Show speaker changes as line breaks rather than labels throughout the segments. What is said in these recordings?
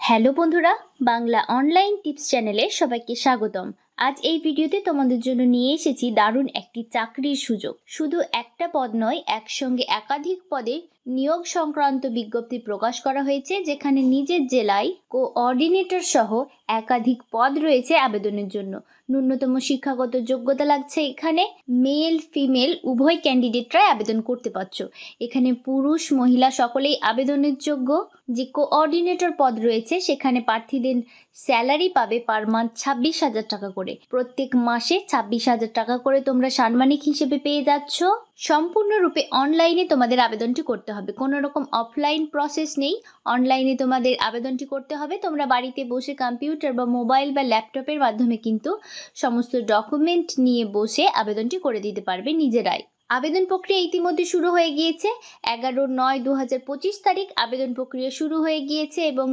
Hello বন্ধুরা, Bangla online tips চ্যানেলে সবাইকে স্বাগতম। আজ এই ভিডিওতে তোমাদের জন্য নিয়ে এসেছি দারুণ একটি চাকরির সুযোগ। শুধু একটা পদ নয়, একসঙ্গে একাধিক পদে নিয়োগ সংক্রান্ত বিজ্ঞপ্তি প্রকাশ করা হয়েছে, যেখানে নিজের জেলায় কোঅর্ডিনেটর সহ একাধিক পদ রয়েছে আবেদনের জন্য। ন্যূনতম শিক্ষাগত যোগ্যতা লাগছে এখানে। মেল ফিমেল উভয় ক্যান্ডিডেটরাই আবেদন করতে পারছো। এখানে পুরুষ মহিলা সকলেই আবেদনের যোগ্য। যে কোঅর্ডিনেটর পদ রয়েছে সেখানে প্রার্থীদের স্যালারি পাবে পার মান্থ 26,000 টাকা করে। প্রত্যেক মাসে 26,000 টাকা করে তোমরা সাম্মানিক হিসেবে পেয়ে যাচ্ছ। সম্পূর্ণরূপে অনলাইনে তোমাদের আবেদনটি করতে হবে, কোনো রকম অফলাইন প্রসেস নেই। অনলাইনে তোমাদের আবেদনটি করতে হবে। তোমরা বাড়িতে বসে কম্পিউটার বা মোবাইল বা ল্যাপটপের মাধ্যমে কিন্তু সমস্ত ডকুমেন্ট নিয়ে বসে আবেদনটি করে দিতে পারবে নিজেরাই। আবেদন প্রক্রিয়া ইতিমধ্যে শুরু হয়ে গিয়েছে। 11/9/2025 তারিখ আবেদন প্রক্রিয়া শুরু হয়ে গিয়েছে এবং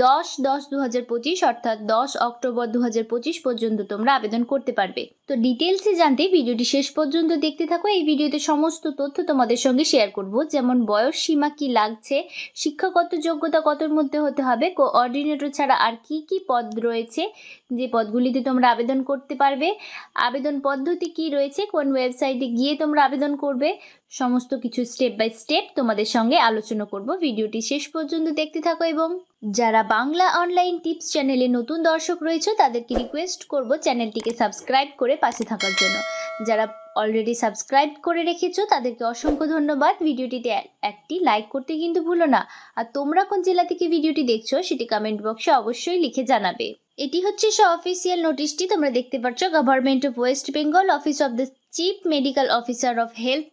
10/10/2025 অর্থাৎ 10 অক্টোবর 2025 পর্যন্ত তোমরা আবেদন করতে পারবে। তো ডিটেলসে জানতে ভিডিওটি শেষ পর্যন্ত দেখতে থাকো। এই ভিডিওতে সমস্ত তথ্য তোমাদের সঙ্গে শেয়ার করব, যেমন বয়স সীমা কি লাগছে, শিক্ষাগত যোগ্যতা কতর মধ্যে হতে হবে, কোঅর্ডিনেটর ছাড়া আর কি কি পদ রয়েছে যে পদগুলিতে তোমরা আবেদন করতে পারবে, আবেদন পদ্ধতি কি রয়েছে, কোন ওয়েবসাইটে গিয়ে তোমরা আবেদন করবে, সমস্ত কিছু স্টেপ বাই স্টেপ তোমাদের সঙ্গে আলোচনা করব। ভিডিওটি শেষ পর্যন্ত দেখতে থাকো এবং যারা বাংলা অনলাইন টিপস চ্যানেলে নতুন দর্শক রয়েছে তাদেরকে রিকোয়েস্ট করব চ্যানেলটিকে সাবস্ক্রাইব করে পাশে থাকার জন্য। যারা অলরেডি সাবস্ক্রাইব করে রেখেছো তাদেরকে অসংখ্য ধন্যবাদ। ভিডিওটিতে একটি লাইক করতে কিন্তু ভুলো না। আর তোমরা কোন জেলা থেকে ভিডিওটি দেখছো সেটি কমেন্ট বক্সে অবশ্যই লিখে জানাবে। এটি হচ্ছে অফিসিয়াল নোটিশটি, তোমরা দেখতে পাচ্ছ government of West Bengal office of the chief medical officer of health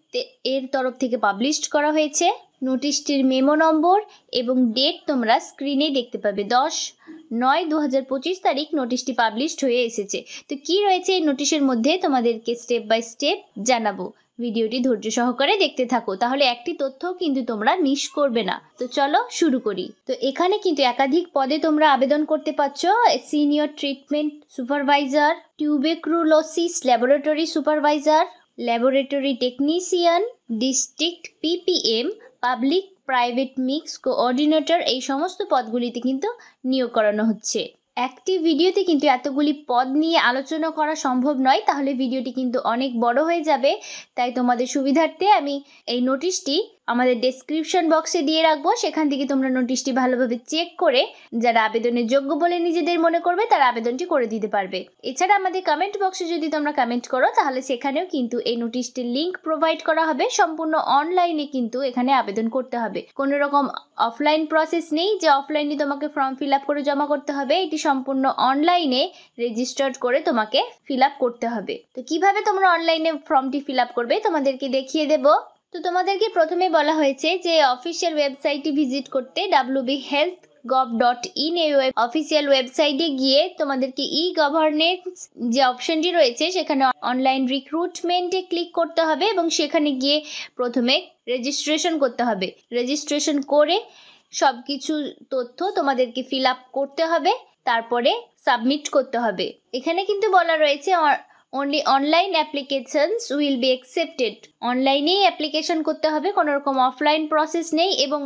এর তরফ থেকে পাবলিশড করা হয়েছে। নোটিশটির মেমো নম্বর এবং ডেট তোমরা স্ক্রিনে দেখতে পাবে। 10/9/2025 তারিখ নোটিশটি পাবলিশড হয়ে এসেছে। তো কি রয়েছে এই নোটিশের মধ্যে তোমাদেরকে স্টেপ বাই স্টেপ জানাবো। ভিডিওটি ধৈর্য সহকারে দেখতে থাকো, তাহলে একটি তথ্যও কিন্তু তোমরা মিস করবে না। তো চলো শুরু করি। তো এখানে কিন্তু একাধিক পদে তোমরা আবেদন করতে পারছো। Senior treatment supervisor, tuberculosis laboratory supervisor, laboratory technician, district PPM, public private mix coordinator, এই সমস্ত পদগুলিতে কিন্তু নিয়োগ করানো হচ্ছে। একটি ভিডিওতে কিন্তু এতগুলি পদ নিয়ে আলোচনা করা সম্ভব নয়, তাহলে ভিডিওটি কিন্তু অনেক বড় হয়ে যাবে। তাই তোমাদের সুবিধার্থে আমি এই নোটিশটি আমাদের ডেসক্রিপশন বক্সে দিয়ে রাখবো, সেখান থেকে তোমরা নোটিশটি ভালোভাবে চেক করে যারা আবেদনের যোগ্য বলে নিজেদের মনে করবে তারা আবেদনটি করে দিতে পারবে। এছাড়া আমাদের কমেন্ট বক্সে যদি তোমরা কমেন্ট করো তাহলে সেখানেও কিন্তু এই নোটিশটির লিঙ্ক প্রোভাইড করা হবে। সম্পূর্ণ অনলাইনে কিন্তু এখানে আবেদন করতে হবে, কোনো রকম অফলাইন প্রসেস নেই যে অফলাইনে তোমাকে ফর্ম ফিল আপ করে জমা করতে হবে। এটি সম্পূর্ণ অনলাইনে রেজিস্টার্ড করে তোমাকে ফিল আপ করতে হবে। তো কিভাবে তোমরা অনলাইনে ফর্মটি ফিল আপ করবে তোমাদেরকে দেখিয়ে দেব। তো তোমাদেরকে প্রথমে বলা হয়েছে যে অফিসিয়াল ওয়েবসাইটটি ভিজিট করতে। wbhealth.gov.in এই অফিসিয়াল ওয়েবসাইটে গিয়ে তোমাদেরকে ই গভর্নেন্স যে অপশনটি রয়েছে সেখানে অনলাইন রিক্রুটমেন্টে ক্লিক করতে হবে এবং সেখানে গিয়ে প্রথমে রেজিস্ট্রেশন করতে হবে। রেজিস্ট্রেশন করে সব কিছু তথ্য তোমাদেরকে ফিল আপ করতে হবে, তারপরে সাবমিট করতে হবে। এখানে কিন্তু বলা রয়েছে only online applications will be accepted। অনলাইনেই অ্যাপ্লিকেশন করতে হবে, কোনো রকম অফলাইন প্রসেস নেই। এবং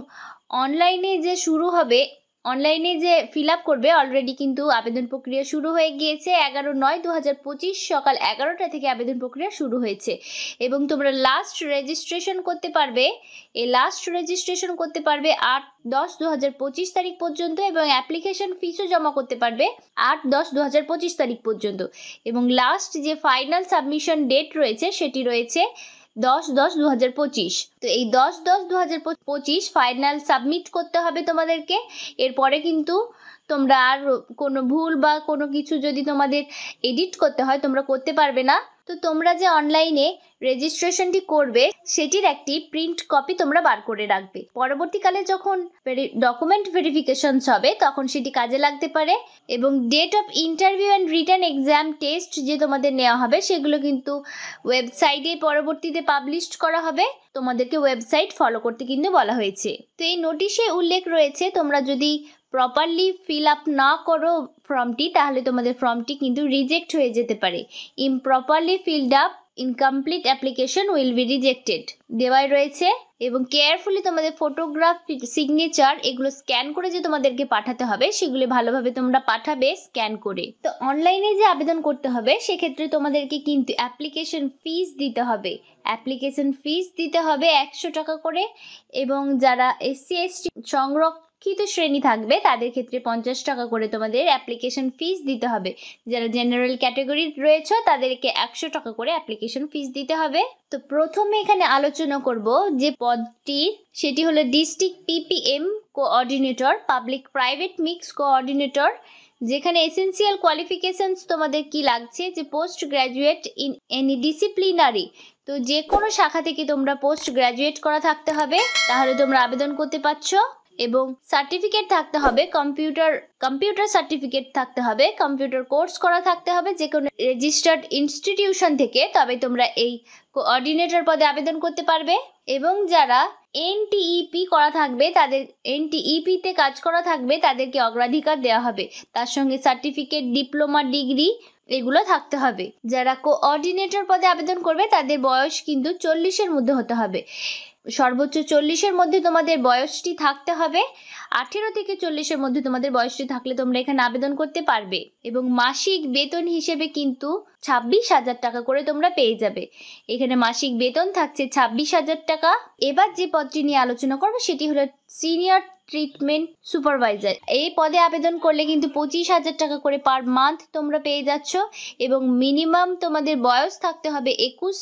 অনলাইনে যে শুরু হবে, অনলাইনে যে ফিল আপ করবে, অলরেডি কিন্তু আবেদন প্রক্রিয়া শুরু হয়ে গিয়েছে। 11/9/2025 সকাল 11টা থেকে আবেদন প্রক্রিয়া শুরু হয়েছে এবং তোমরা লাস্ট রেজিস্ট্রেশন করতে পারবে 8/10/2025 তারিখ পর্যন্ত এবং অ্যাপ্লিকেশন ফিসও জমা করতে পারবে 8/10/2025 তারিখ পর্যন্ত। এবং লাস্ট যে ফাইনাল সাবমিশন ডেট রয়েছে সেটি রয়েছে 10/10/2025। তো এই 10/10/2025 ফাইনাল সাবমিট করতে হবে তোমাদেরকে। এরপরে কিন্তু তোমরা আর কোনো ভুল বা কোনো কিছু যদি তোমাদের এডিট করতে হয় তোমরা করতে পারবে না। তো তোমরা যে অনলাইনে রেজিস্ট্রেশনটি করবে সেটির একটি প্রিন্ট কপি তোমরা বার করে রাখবে। পরবর্তীকালে যখন ডকুমেন্ট ভেরিফিকেশনস হবে তখন সেটি কাজে লাগতে পারে। এবং date of interview and written exam test যে তোমাদের নেওয়া হবে সেগুলো কিন্তু ওয়েবসাইটে পরবর্তীতে পাবলিশড করা হবে। তোমাদেরকে ওয়েবসাইট ফলো করতে কিন্তু বলা হয়েছে। তো এই নোটিশে উল্লেখ রয়েছে তোমরা যদি প্রপারলি ফিল আপ না করো ফর্মটি, তাহলে তোমাদের ফর্মটি কিন্তু রিজেক্ট হয়ে যেতে পারে। Improperly filled up incomplete application will be rejected দেওয়াই রয়েছে। এবং কেয়ারফুলি তোমাদের ফটোগ্রাফ, সিগনেচার এগুলো স্ক্যান করে যে তোমাদেরকে পাঠাতে হবে, সেগুলো ভালোভাবে তোমরা পাঠাবে স্ক্যান করে। তো অনলাইনে যে আবেদন করতে হবে সেক্ষেত্রে তোমাদেরকে কিন্তু অ্যাপ্লিকেশন ফিস দিতে হবে। অ্যাপ্লিকেশন ফিস দিতে হবে 100 টাকা করে, এবং যারা SC ST সংরক্ষিত শ্রেণী থাকবে তাদের ক্ষেত্রে 50 টাকা করে তোমাদের অ্যাপ্লিকেশন ফিস দিতে হবে। যারা জেনারেল ক্যাটাগরি রয়েছে তাদেরকে 100 টাকা করে অ্যাপ্লিকেশন ফিস দিতে হবে। তো প্রথমে এখানে আলোচনা করব যে পদটি, সেটি হলো district PPM coordinator, public private mix coordinator, যেখানে এসেনশিয়াল কোয়ালিফিকেশনস তোমাদের কি লাগছে, যে post graduate in any disciplinary. তো যে কোনো শাখা থেকে তোমরা পোস্ট গ্র্যাজুয়েট করা থাকতে হবে, তাহলে তোমরা আবেদন করতে পারছো। এবং সার্টিফিকেট থাকতে হবে, কম্পিউটার সার্টিফিকেট থাকতে হবে, কম্পিউটার কোর্স করা থাকতে হবে যে কোনো রেজিস্টার্ড ইনস্টিটিউশন থেকে, তবে তোমরা এই কোঅর্ডিনেটর পদে আবেদন করতে পারবে। এবং যারা NTEP করা থাকবে, তাদের NTEP তে কাজ করা থাকবে, তাদেরকে অগ্রাধিকার দেওয়া হবে। তার সঙ্গে সার্টিফিকেট, ডিপ্লোমা, ডিগ্রি এগুলো থাকতে হবে। যারা কোঅর্ডিনেটর পদে আবেদন করবে তাদের বয়স কিন্তু 40-এর মধ্যে হতে হবে। সর্বোচ্চ 40-এর মধ্যে তোমাদের বয়সটি থাকতে হবে। 18 থেকে 40-এর মধ্যে তোমাদের বয়সটি থাকলে তোমরা এখানে আবেদন করতে পারবে। এবং মাসিক বেতন হিসেবে কিন্তু 26,000 টাকা করে তোমরা পেয়ে যাবে। এখানে মাসিক বেতন থাকছে 26,000 টাকা। এবার যে পদটি নিয়ে আলোচনা করবো সেটি হলো সিনিয়র ট্রিটমেন্ট সুপারভাইজার। এই পদে আবেদন করলে কিন্তু 25,000 টাকা করে পার মান্থ তোমরা পেয়ে যাচ্ছ। এবং মিনিমাম তোমাদের বয়স থাকতে হবে 21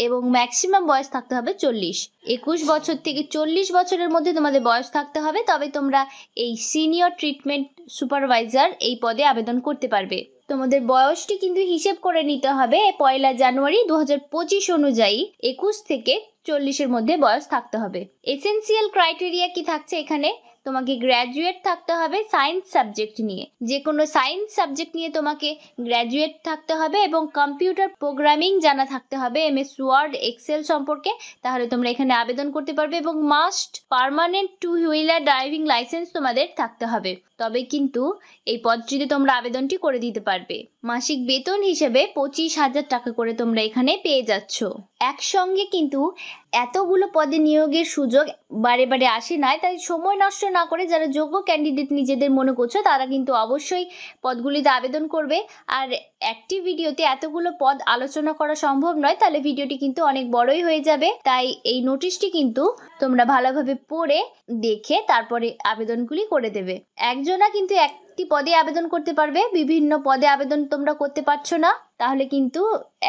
এবং ম্যাক্সিমাম বয়স থাকতে হবে 40। 21 বছর থেকে 40 বছরের মধ্যে তোমাদের বয়স থাকতে হবে, তবে তোমরা এই সিনিয়র ট্রিটমেন্ট সুপারভাইজার এই পদে আবেদন করতে পারবে। তোমাদের বয়সটি কিন্তু হিসেব করে নিতে হবে 1 জানুয়ারি 2025 অনুযায়ী 21 থেকে 40-এর মধ্যে বয়স থাকতে হবে। এসেনশিয়াল ক্রাইটেরিয়া কি থাকছে এখানে, তোমাকে গ্র্যাজুয়েট থাকতে হবে সায়েন্স সাবজেক্ট নিয়ে, যে কোনো সায়েন্স সাবজেক্ট নিয়ে তোমাকে গ্র্যাজুয়েট থাকতে হবে, এবং কম্পিউটার প্রোগ্রামিং জানা থাকতে হবে, MS ওয়ার্ড, এক্সেল সম্পর্কে, তাহলে তোমরা এখানে আবেদন করতে পারবে। এবং must permanent 2 wheeler driving licence তোমাদের থাকতে হবে, তবে কিন্তু এই পদটিতে তোমরা আবেদনটি করে দিতে পারবে। মাসিক বেতন হিসেবে 25,000 টাকা করে তোমরা এখানে পেয়ে যাচ্ছ। একসঙ্গে কিন্তু এতগুলো পদে নিয়োগের সুযোগ বারে বারে আসে না, তাই সময় নষ্ট না করে যারা যোগ্য ক্যান্ডিডেট নিজেদের মনে করছো তারা কিন্তু অবশ্যই পদগুলিতে আবেদন করবে। আর একটি ভিডিওতে এতগুলো পদ আলোচনা করা সম্ভব নয়, তাহলে ভিডিওটি কিন্তু অনেক বড়ই হয়ে যাবে। তাই এই নোটিশটি কিন্তু তোমরা ভালোভাবে পড়ে দেখে তারপরে আবেদনগুলি করে দেবে। একজনা কিন্তু একটি পদে আবেদন করতে পারবে, বিভিন্ন পদে আবেদন তোমরা করতে পারছো না, তাহলে কিন্তু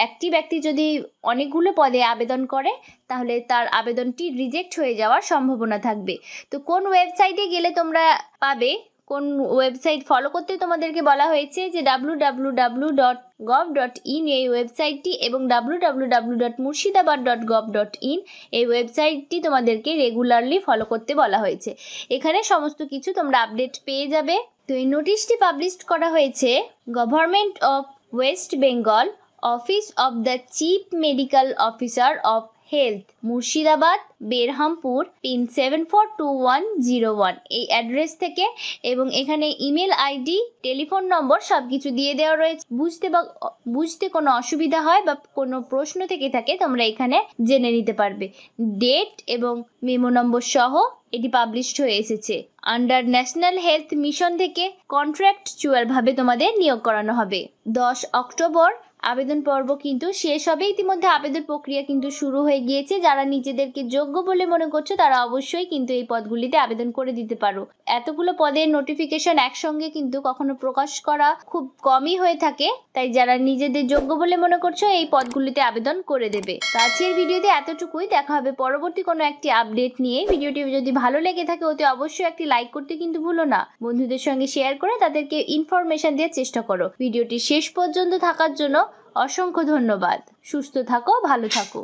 একটি ব্যক্তি যদি অনেকগুলো পদে আবেদন করে তাহলে তার আবেদনটি রিজেক্ট হয়ে যাওয়ার সম্ভাবনা থাকবে। তো কোন ওয়েবসাইটে গেলে তোমরা পাবে, কোন ওয়েবসাইট ফলো করতে তোমাদেরকে বলা হয়েছে যে www.gov.in এই ওয়েবসাইটটি, এবং www.murshidabad.gov.in এই ওয়েবসাইটটি তোমাদেরকে রেগুলারলি ফলো করতে বলা হয়েছে। এখানে সমস্ত কিছু তোমরা আপডেট পেয়ে যাবে। তো এই নোটিশটি পাবলিশ করা হয়েছে government of West Bengal, office of the chief medical officer of health, Murshidabad, Berhampur, pin 742101 এই অ্যাড্রেস থেকে। এবং এখানে ইমেল আইডি, টেলিফোন নম্বর সবকিছু দিয়ে দেওয়া রয়েছে। বুঝতে কোনো অসুবিধা হয় বা কোনো প্রশ্ন থেকে থাকে তোমরা এখানে জেনে নিতে পারবে। ডেট এবং মেমো নম্বর সহ এটি পাবলিশড হয়ে এসেছে। আন্ডার ন্যাশনাল হেলথ মিশন থেকে কন্ট্রাক্টচুয়াল ভাবে তোমাদের নিয়োগ করানো হবে। 10 অক্টোবর আবেদন পর্ব কিন্তু শেষ হবে। ইতিমধ্যে আবেদন প্রক্রিয়া কিন্তু শুরু হয়ে গিয়েছে। যারা নিজেদেরকে যোগ্য বলে মনে করছো তারা অবশ্যই কিন্তু এই পদগুলিতে আবেদন করে দিতে পারো। এতগুলো পদের নোটিফিকেশন একসঙ্গে কিন্তু কখনো প্রকাশ করা খুব কমই হয়ে থাকে, তাই যারা নিজেদের যোগ্য বলে মনে করছো এই পদগুলিতে আবেদন করে দেবে। তো আজকের ভিডিওতে এতটুকুই, দেখা হবে পরবর্তী কোনো একটি আপডেট নিয়ে। ভিডিওটি যদি ভালো লেগে থাকে অতি অবশ্যই একটি লাইক করতে কিন্তু ভুলো না। বন্ধুদের সঙ্গে শেয়ার করে তাদেরকে ইনফরমেশন দেওয়ার চেষ্টা করো। ভিডিওটি শেষ পর্যন্ত থাকার জন্য অসংখ্য ধন্যবাদ। সুস্থ থাকো, ভালো থাকো।